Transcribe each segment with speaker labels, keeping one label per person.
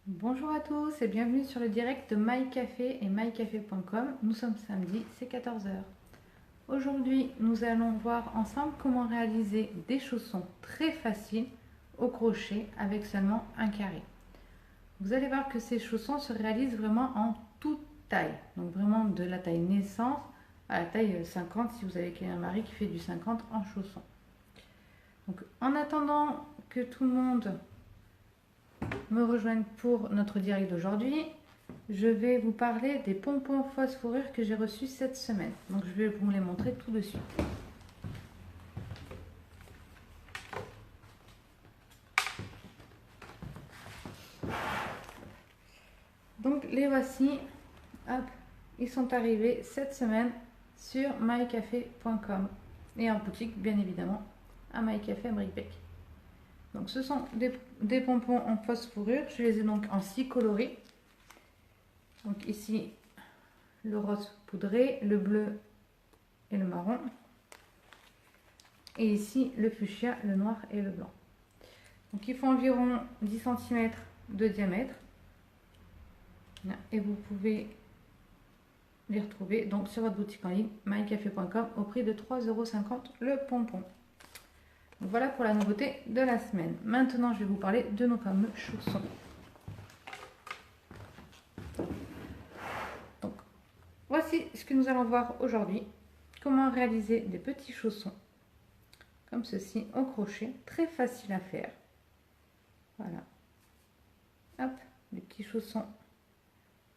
Speaker 1: Bonjour à tous et bienvenue sur le direct de MyCafé et mycafé.com. Nous sommes samedi, c'est 14 h. Aujourd'hui, nous allons voir ensemble comment réaliser des chaussons très faciles au crochet avec seulement un carré. Vous allez voir que ces chaussons se réalisent vraiment en toute taille. Donc vraiment de la taille naissance à la taille 50 si vous avez un mari qui fait du 50 en chaussons. Donc en attendant que tout le monde me rejoignent pour notre direct d'aujourd'hui, je vais vous parler des pompons fausse fourrure que j'ai reçus cette semaine. Donc je vais vous les montrer tout de suite. Donc les voici, hop, ils sont arrivés cette semaine sur mycafé.com et en boutique bien évidemment à mycafé à Brickbeck. Donc ce sont des pompons en fausse fourrure, je les ai donc en 6 coloris. Donc ici le rose poudré, le bleu et le marron. Et ici le fuchsia, le noir et le blanc. Donc ils font environ 10 cm de diamètre. Et vous pouvez les retrouver donc sur votre boutique en ligne mycafé.com au prix de 3,50 € le pompon. Donc voilà pour la nouveauté de la semaine. Maintenant je vais vous parler de nos fameux chaussons. Donc voici ce que nous allons voir aujourd'hui. Comment réaliser des petits chaussons comme ceci au crochet, très facile à faire. Voilà. Hop, des petits chaussons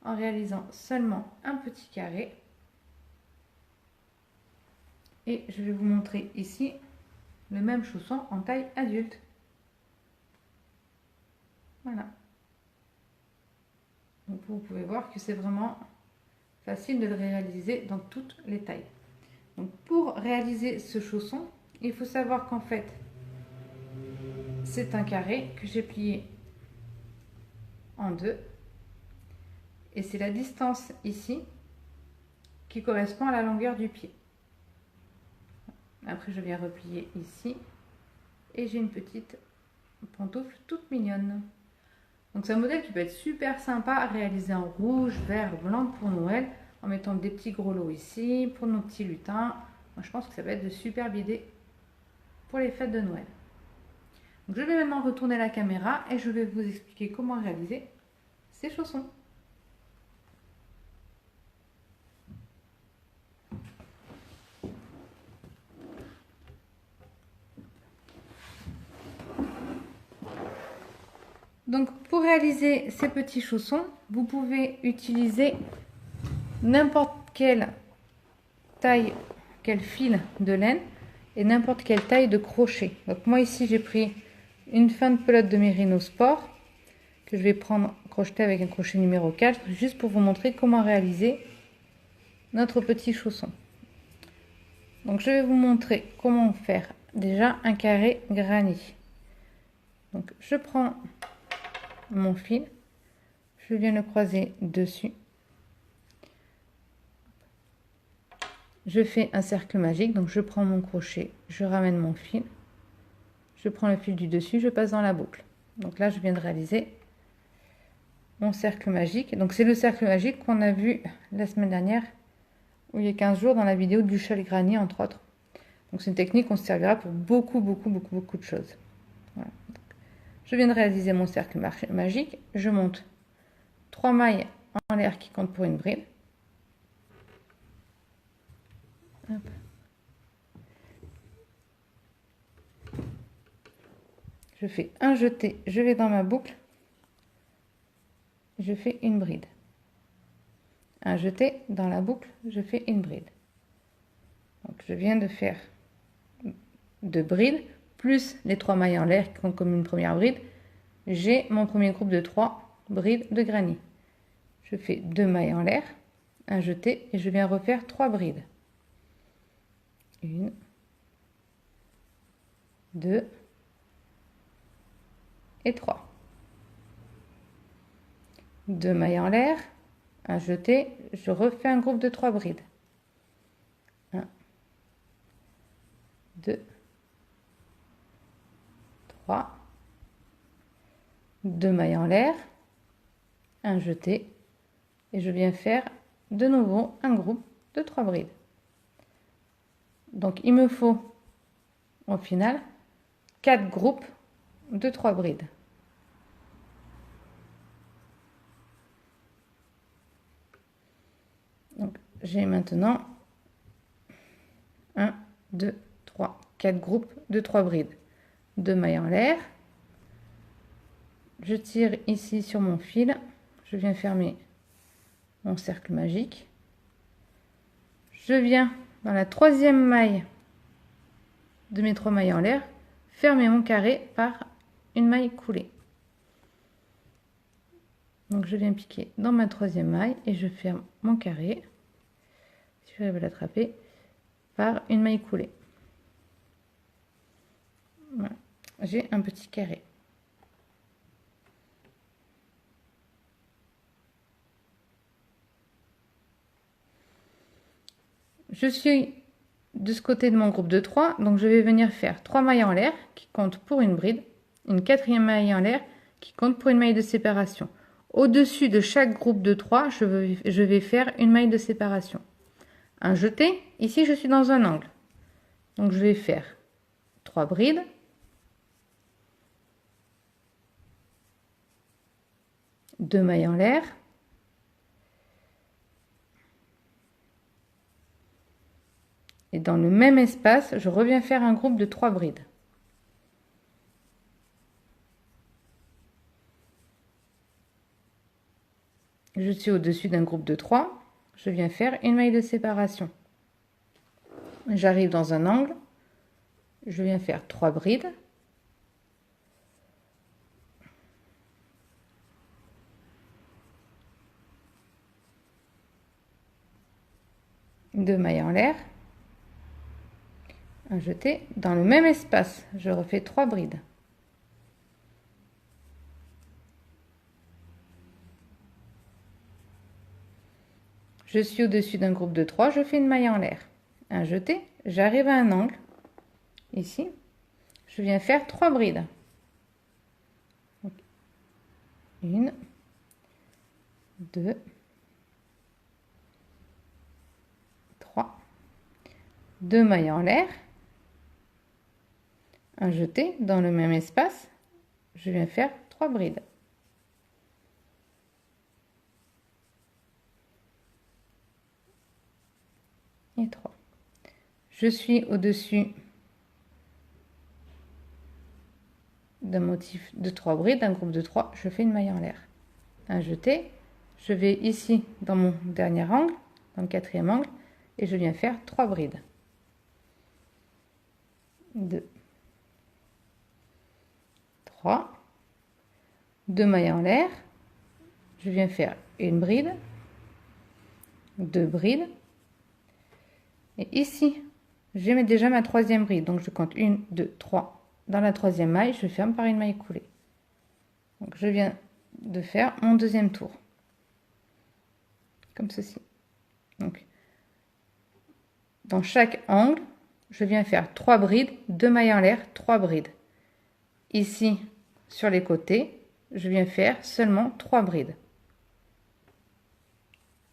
Speaker 1: en réalisant seulement un petit carré. Et je vais vous montrer ici le même chausson en taille adulte. Voilà. Donc vous pouvez voir que c'est vraiment facile de le réaliser dans toutes les tailles. Donc pour réaliser ce chausson, il faut savoir qu'en fait, c'est un carré que j'ai plié en deux. Et c'est la distance ici qui correspond à la longueur du pied. Après, je viens replier ici. Et j'ai une petite pantoufle toute mignonne. Donc c'est un modèle qui peut être super sympa à réaliser en rouge, vert, blanc pour Noël. En mettant des petits gros lots ici, pour nos petits lutins. Moi, je pense que ça va être de superbes idées pour les fêtes de Noël. Donc, je vais maintenant retourner la caméra et je vais vous expliquer comment réaliser ces chaussons. Donc pour réaliser ces petits chaussons, vous pouvez utiliser n'importe quelle taille, quel fil de laine et n'importe quelle taille de crochet. Donc moi ici j'ai pris une fin de pelote de Merino Sport que je vais prendre crocheter avec un crochet numéro 4 juste pour vous montrer comment réaliser notre petit chausson. Donc je vais vous montrer comment faire déjà un carré granny. Donc je prends mon fil, je viens le croiser dessus, je fais un cercle magique, donc je prends mon crochet, je ramène mon fil, je prends le fil du dessus, je passe dans la boucle. Donc là je viens de réaliser mon cercle magique. Donc c'est le cercle magique qu'on a vu la semaine dernière, ou il y a 15 jours, dans la vidéo du châle granny entre autres. Donc c'est une technique qu'on se servira pour beaucoup de choses. Voilà. Je viens de réaliser mon cercle magique, je monte 3 mailles en l'air qui comptent pour une bride. Hop. Je fais un jeté, je vais dans ma boucle, je fais une bride. Un jeté dans la boucle, je fais une bride. Donc je viens de faire 2 brides, plus les 3 mailles en l'air qui comptent comme une première bride. J'ai mon premier groupe de 3 brides de granny. Je fais 2 mailles en l'air, un jeté et je viens refaire 3 brides. 1, 2 et 3. 2 mailles en l'air, un jeté, je refais un groupe de 3 brides. 1, 2, 3, 2 mailles en l'air, un jeté, et je viens faire de nouveau un groupe de 3 brides. Donc il me faut au final 4 groupes de 3 brides. Donc j'ai maintenant 1, 2, 3, 4 groupes de 3 brides. 2 mailles en l'air. Je tire ici sur mon fil, je viens fermer mon cercle magique. Je viens dans la troisième maille de mes 3 mailles en l'air, fermer mon carré par une maille coulée. Donc je viens piquer dans ma troisième maille et je ferme mon carré, si j'arrive à l'attraper, par une maille coulée. Voilà. J'ai un petit carré. Je suis de ce côté de mon groupe de 3, donc je vais venir faire 3 mailles en l'air qui comptent pour une bride, une quatrième maille en l'air qui compte pour une maille de séparation. Au-dessus de chaque groupe de 3, je vais faire une maille de séparation. Un jeté, ici je suis dans un angle, donc je vais faire 3 brides, deux mailles en l'air, et dans le même espace, je reviens faire un groupe de 3 brides. Je suis au-dessus d'un groupe de 3, je viens faire une maille de séparation. J'arrive dans un angle, je viens faire 3 brides. Deux mailles en l'air, un jeté. Dans le même espace, je refais 3 brides. Je suis au-dessus d'un groupe de 3, je fais une maille en l'air, un jeté, j'arrive à un angle, ici, je viens faire 3 brides. Une, deux, 3, deux mailles en l'air, un jeté, dans le même espace, je viens faire 3 brides. Et 3. Je suis au-dessus d'un motif de 3 brides, d'un groupe de 3, je fais une maille en l'air, un jeté, je vais ici dans mon dernier angle, dans le quatrième angle, et je viens faire 3 brides. 2, 3, deux mailles en l'air, je viens faire une bride, 2 brides, et ici, je mets déjà ma troisième bride, donc je compte 1, 2, 3. Dans la troisième maille, je ferme par une maille coulée. Donc je viens de faire mon deuxième tour, comme ceci. Donc, dans chaque angle, je viens faire 3 brides, 2 mailles en l'air, 3 brides. Ici, sur les côtés, je viens faire seulement 3 brides.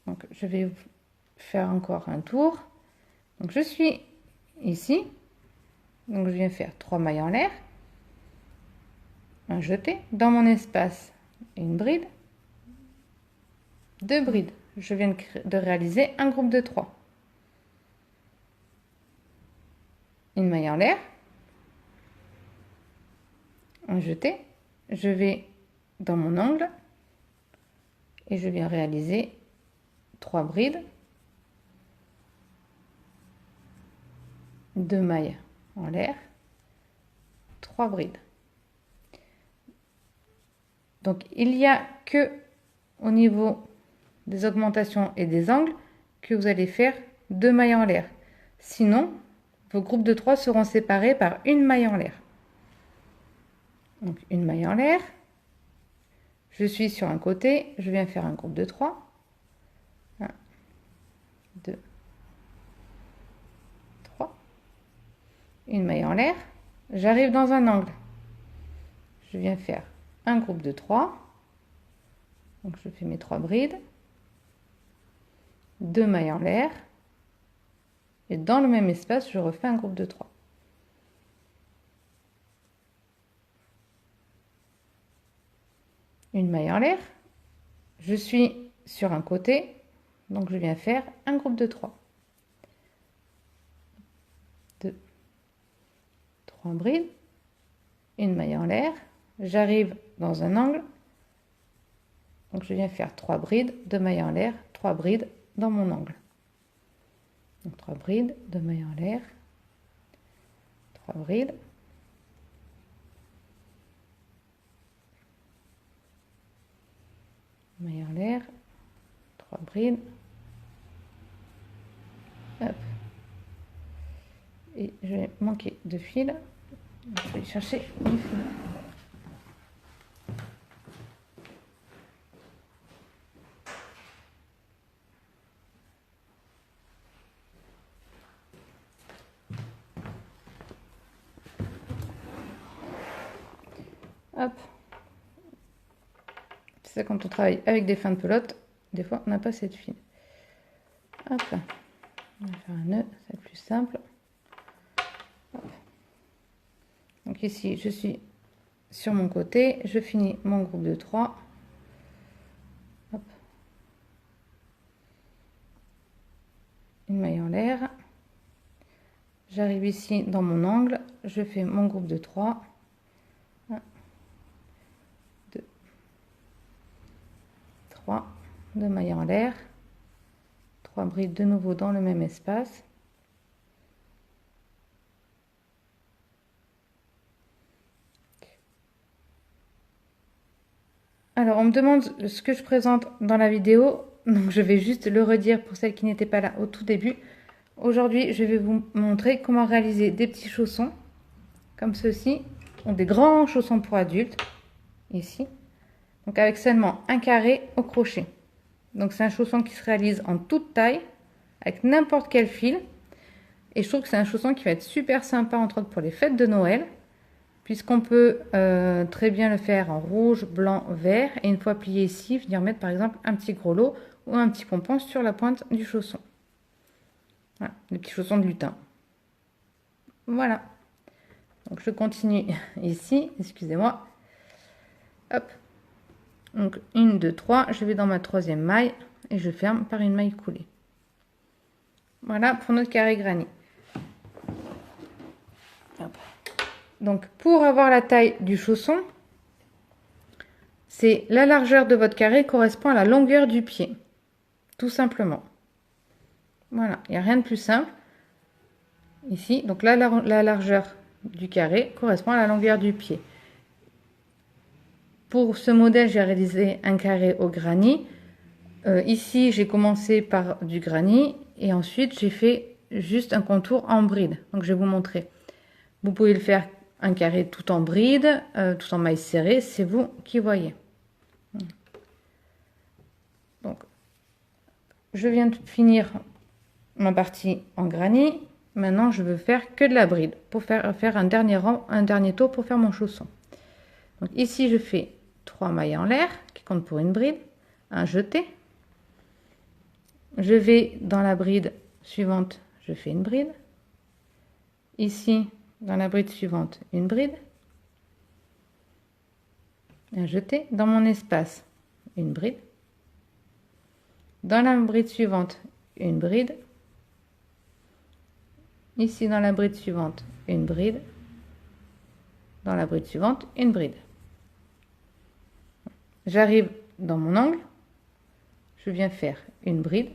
Speaker 1: Donc je vais faire encore un tour. Donc je suis ici, donc je viens faire 3 mailles en l'air, un jeté, dans mon espace une bride, 2 brides. Je viens de réaliser un groupe de 3. Une maille en l'air, un jeté, je vais dans mon angle et je viens réaliser 3 brides, 2 mailles en l'air, 3 brides. Donc il n'y a que au niveau des augmentations et des angles que vous allez faire 2 mailles en l'air. Sinon, vos groupes de 3 seront séparés par une maille en l'air. Donc une maille en l'air, je suis sur un côté, je viens faire un groupe de 3. 1, 2, 3. Une maille en l'air, j'arrive dans un angle. Je viens faire un groupe de 3, Donc je fais mes 3 brides, 2 mailles en l'air, et dans le même espace, je refais un groupe de 3. Une maille en l'air, je suis sur un côté, donc je viens faire un groupe de 3. 2, 3 brides, une maille en l'air, j'arrive dans un angle, donc je viens faire 3 brides, 2 mailles en l'air, 3 brides dans mon angle. Donc 3 brides, 2 mailles en l'air, 3 brides. Maille en l'air, 3 brides. Hop. Et je vais manquer de fil. Je vais chercher du fil. Hop. C'est ça, quand on travaille avec des fins de pelote, des fois on n'a pas assez de fil. Hop. On va faire un nœud, c'est plus simple. Hop. Donc ici, je suis sur mon côté, je finis mon groupe de 3. Hop. Une maille en l'air. J'arrive ici dans mon angle, je fais mon groupe de 3. 1, 2, 3, 2 mailles en l'air, 3 brides de nouveau dans le même espace. Alors, on me demande ce que je présente dans la vidéo, donc je vais juste le redire pour celles qui n'étaient pas là au tout début. Aujourd'hui, je vais vous montrer comment réaliser des petits chaussons, comme ceux-ci, ou des grands chaussons pour adultes, ici. Donc avec seulement un carré au crochet. Donc c'est un chausson qui se réalise en toute taille, avec n'importe quel fil. Et je trouve que c'est un chausson qui va être super sympa, entre autres pour les fêtes de Noël, puisqu'on peut très bien le faire en rouge, blanc, vert. Et une fois plié ici, venir mettre par exemple un petit gros lot ou un petit pompon sur la pointe du chausson. Voilà, les petits chaussons de lutin. Voilà. Donc je continue ici, excusez-moi. Hop. Donc 1, 2, 3, je vais dans ma 3e maille et je ferme par une maille coulée. Voilà pour notre carré granny. Hop. Donc pour avoir la taille du chausson, c'est la largeur de votre carré correspond à la longueur du pied. Tout simplement. Voilà, il n'y a rien de plus simple. Ici, donc là, la largeur du carré correspond à la longueur du pied. Pour ce modèle, j'ai réalisé un carré au granny. Ici, j'ai commencé par du granny et ensuite, j'ai fait juste un contour en bride. Donc, je vais vous montrer. Vous pouvez le faire un carré tout en bride, tout en maille serrée, c'est vous qui voyez. Donc, je viens de finir ma partie en granny. Maintenant, je veux faire que de la bride pour faire un dernier rang, un dernier tour pour faire mon chausson. Donc ici, je fais 3 mailles en l'air qui comptent pour une bride, un jeté. Je vais dans la bride suivante, je fais une bride. Ici, dans la bride suivante, une bride. Un jeté. Dans mon espace, une bride. Dans la bride suivante, une bride. Ici, dans la bride suivante, une bride. Dans la bride suivante, une bride. J'arrive dans mon angle. Je viens faire une bride,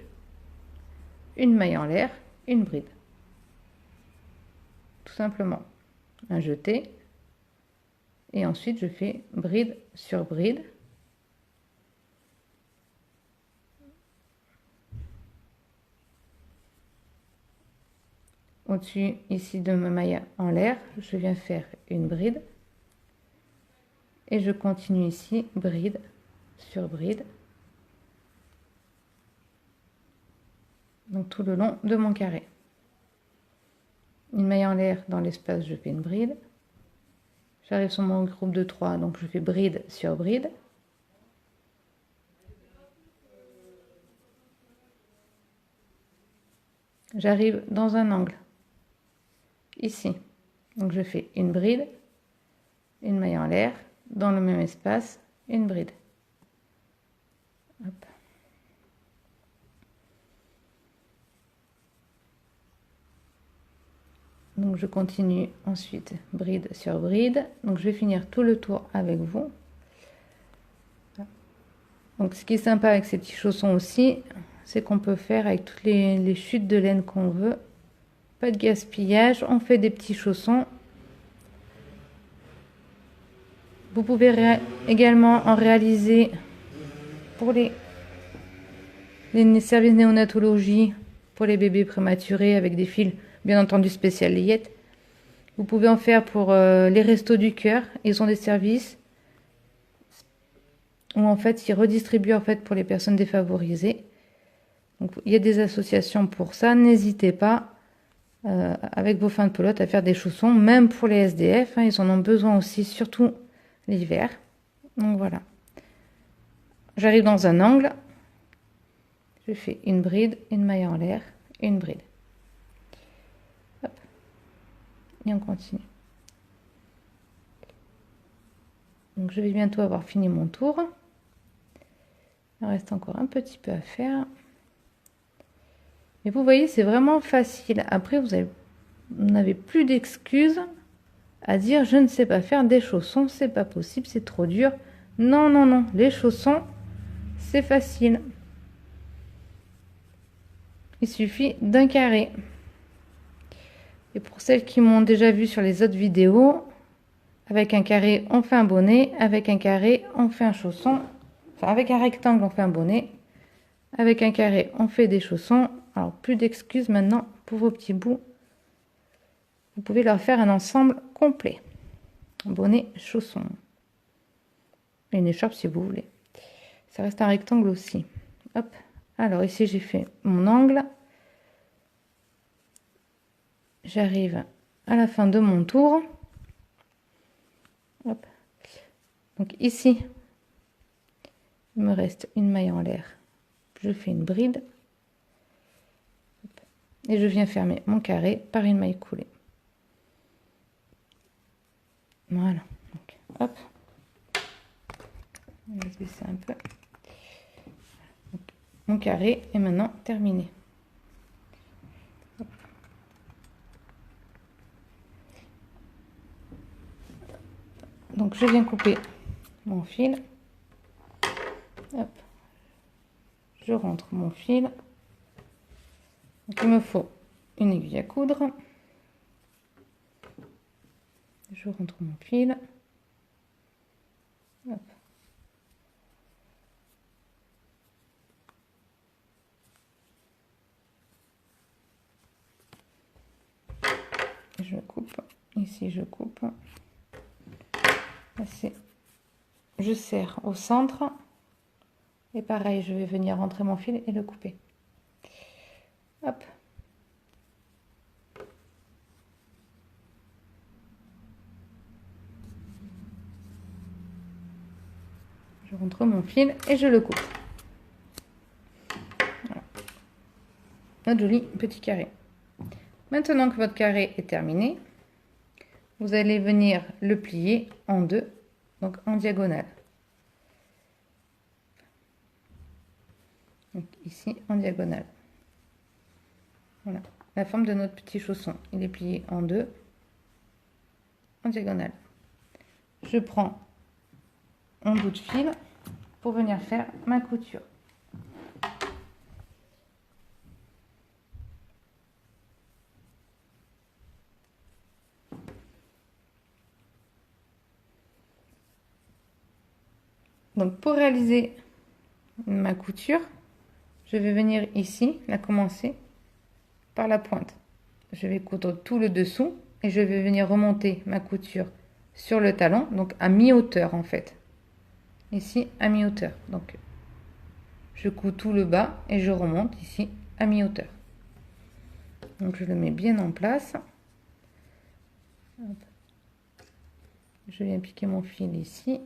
Speaker 1: une maille en l'air, une bride. Tout simplement. Un jeté. Et ensuite, je fais bride sur bride. Au-dessus, ici, de ma maille en l'air, je viens faire une bride. Et je continue ici, bride sur bride. Donc tout le long de mon carré. Une maille en l'air dans l'espace, je fais une bride. J'arrive sur mon groupe de 3, donc je fais bride sur bride. j'arrive dans un angle ici, donc je fais une bride, une maille en l'air, dans le même espace, une bride. Hop. Donc je continue ensuite bride sur bride, donc je vais finir tout le tour avec vous. Donc ce qui est sympa avec ces petits chaussons aussi, c'est qu'on peut faire avec toutes les chutes de laine qu'on veut. Pas de gaspillage, on fait des petits chaussons. Vous pouvez également en réaliser pour les services néonatologie, pour les bébés prématurés avec des fils, bien entendu spécial layette. Vous pouvez en faire pour les restos du cœur, ils ont des services où en fait ils redistribuent en fait pour les personnes défavorisées. Donc il y a des associations pour ça, n'hésitez pas avec vos fins de pelote à faire des chaussons, même pour les SDF, hein, ils en ont besoin aussi, surtout l'hiver. Donc voilà. J'arrive dans un angle, je fais une bride, une maille en l'air, une bride. Hop. Et on continue. Donc je vais bientôt avoir fini mon tour. Il reste encore un petit peu à faire. Et vous voyez, c'est vraiment facile. Après, vous n'avez plus d'excuses à dire je ne sais pas faire des chaussons, c'est pas possible, c'est trop dur. Non, non, non, les chaussons, c'est facile. Il suffit d'un carré. Et pour celles qui m'ont déjà vu sur les autres vidéos, avec un carré, on fait un bonnet. Avec un carré, on fait un chausson. Enfin, avec un rectangle, on fait un bonnet. Avec un carré, on fait des chaussons. Alors, plus d'excuses maintenant pour vos petits bouts. Vous pouvez leur faire un ensemble complet. Bonnet, chausson. Et une écharpe si vous voulez. Ça reste un rectangle aussi. Hop. Alors, ici, j'ai fait mon angle. J'arrive à la fin de mon tour. Hop. Donc ici, il me reste une maille en l'air. Je fais une bride. Hop. Et je viens fermer mon carré par une maille coulée. Voilà. Donc, hop. On va se baisser un peu. Donc, mon carré est maintenant terminé. Hop. Donc je viens couper mon fil. Hop. Je rentre mon fil. Donc, il me faut une aiguille à coudre. Je rentre mon fil. Hop. Je coupe. Ici, je coupe. Là, je serre au centre. Et pareil, je vais venir rentrer mon fil et le couper. Hop. Je rentre mon fil et je le coupe. Voilà. Notre joli petit carré. Maintenant que votre carré est terminé, vous allez venir le plier en deux, donc en diagonale. Donc ici en diagonale. Voilà, la forme de notre petit chausson. Il est plié en deux, en diagonale. Je prends un bout de fil pour venir faire ma couture. Donc pour réaliser ma couture, je vais venir ici, la commencer par la pointe. Je vais coudre tout le dessous et je vais venir remonter ma couture sur le talon, donc à mi-hauteur en fait. Ici à mi-hauteur. Donc je couds tout le bas et je remonte ici à mi-hauteur. Donc je le mets bien en place. Hop. Je viens piquer mon fil ici.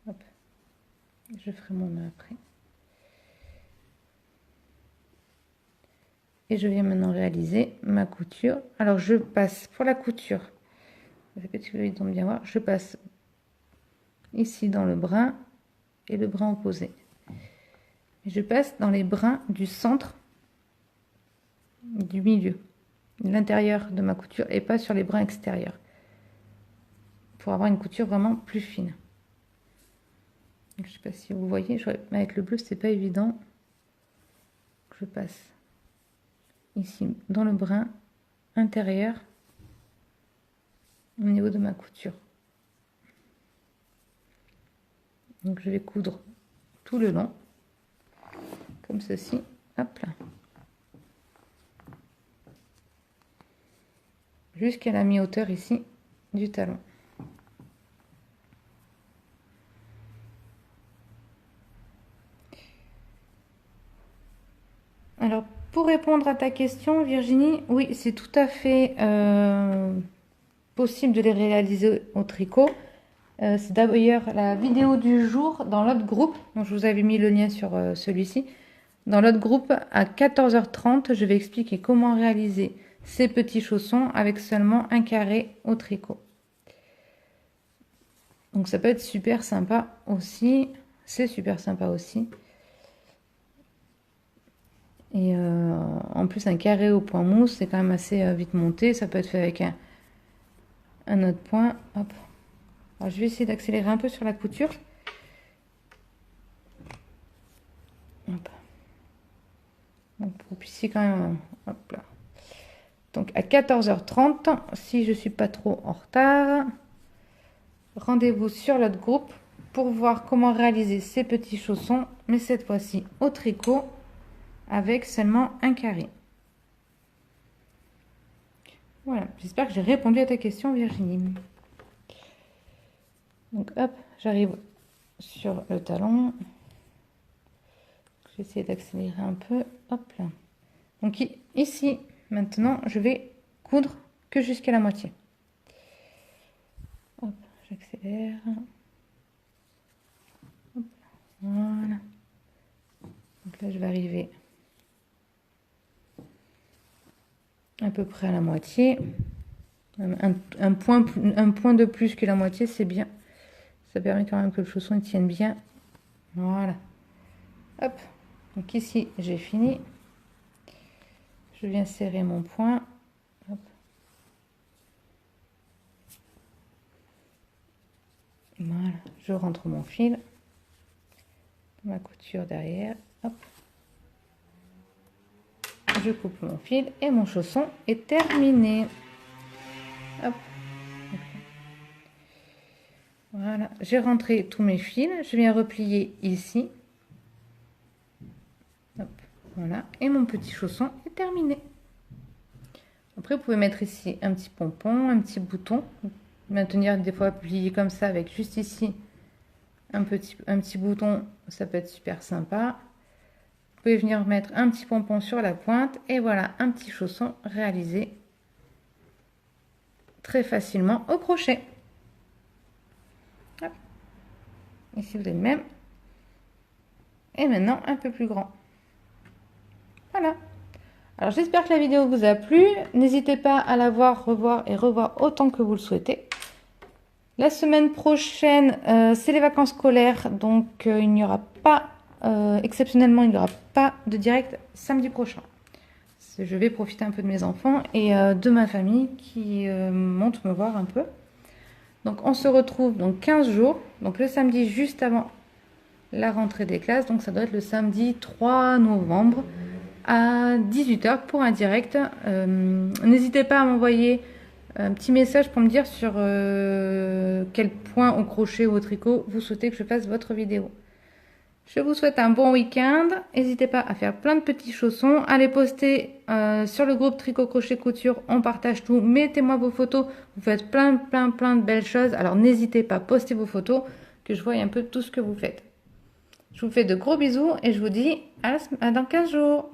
Speaker 1: Hop. Je ferai mon nœud après. Et je viens maintenant réaliser ma couture. Alors je passe pour la couture, bien voir, je passe ici dans le brin et le brin opposé. Et je passe dans les brins du centre, du milieu, de l'intérieur de ma couture et pas sur les brins extérieurs, pour avoir une couture vraiment plus fine. Je sais pas si vous voyez, avec le bleu c'est pas évident. Je passe ici dans le brin intérieur au niveau de ma couture. Donc je vais coudre tout le long comme ceci, hop là, jusqu'à la mi-hauteur ici du talon. Alors, pour répondre à ta question, Virginie, oui, c'est tout à fait possible de les réaliser au tricot. C'est d'ailleurs la vidéo du jour dans l'autre groupe, donc je vous avais mis le lien sur celui-ci. Dans l'autre groupe, à 14h30, je vais expliquer comment réaliser ces petits chaussons avec seulement un carré au tricot. Donc ça peut être super sympa aussi, c'est super sympa aussi. Et en plus, un carré au point mousse, c'est quand même assez vite monté. Ça peut être fait avec un autre point. Hop. Alors, je vais essayer d'accélérer un peu sur la couture. Hop. Donc, pour que vous puissiez quand même... Hop là. Donc, à 14h30, si je ne suis pas trop en retard, rendez-vous sur l'autre groupe pour voir comment réaliser ces petits chaussons, mais cette fois-ci au tricot, avec seulement un carré. Voilà, j'espère que j'ai répondu à ta question, Virginie. Donc hop, j'arrive sur le talon. Je vais essayer d'accélérer un peu. Hop là. Donc ici, maintenant, je vais coudre que jusqu'à la moitié. Hop, j'accélère. Voilà. Donc là, je vais arriver à peu près à la moitié. Un point de plus que la moitié, c'est bien. Ça permet quand même que le chausson tienne bien. Voilà. Hop. Donc ici, j'ai fini. Je viens serrer mon point. Hop. Voilà. Je rentre mon fil. Ma couture derrière. Hop. Je coupe mon fil et mon chausson est terminé. Hop. Voilà, j'ai rentré tous mes fils, je viens replier ici. Hop, voilà, et mon petit chausson est terminé. Après, vous pouvez mettre ici un petit pompon, un petit bouton, maintenir des fois plié comme ça avec juste ici un petit bouton, ça peut être super sympa. Vous pouvez venir mettre un petit pompon sur la pointe et voilà un petit chausson réalisé très facilement au crochet. Hop. Ici vous avez le même. Et maintenant un peu plus grand. Voilà. Alors j'espère que la vidéo vous a plu. N'hésitez pas à la voir, revoir et revoir autant que vous le souhaitez. La semaine prochaine, c'est les vacances scolaires, donc il n'y aura pas, exceptionnellement, il n'y aura pas de direct samedi prochain. Je vais profiter un peu de mes enfants et de ma famille qui monte me voir un peu. Donc on se retrouve dans 15 jours, donc le samedi juste avant la rentrée des classes, donc ça doit être le samedi 3 novembre à 18 h pour un direct. N'hésitez pas à m'envoyer un petit message pour me dire sur quel point au crochet ou au tricot vous souhaitez que je fasse votre vidéo. Je vous souhaite un bon week-end. N'hésitez pas à faire plein de petits chaussons, à les poster sur le groupe Tricot Crochet Couture. On partage tout. Mettez-moi vos photos. Vous faites plein de belles choses. Alors n'hésitez pas, postez vos photos, que je voie un peu tout ce que vous faites. Je vous fais de gros bisous et je vous dis à dans 15 jours.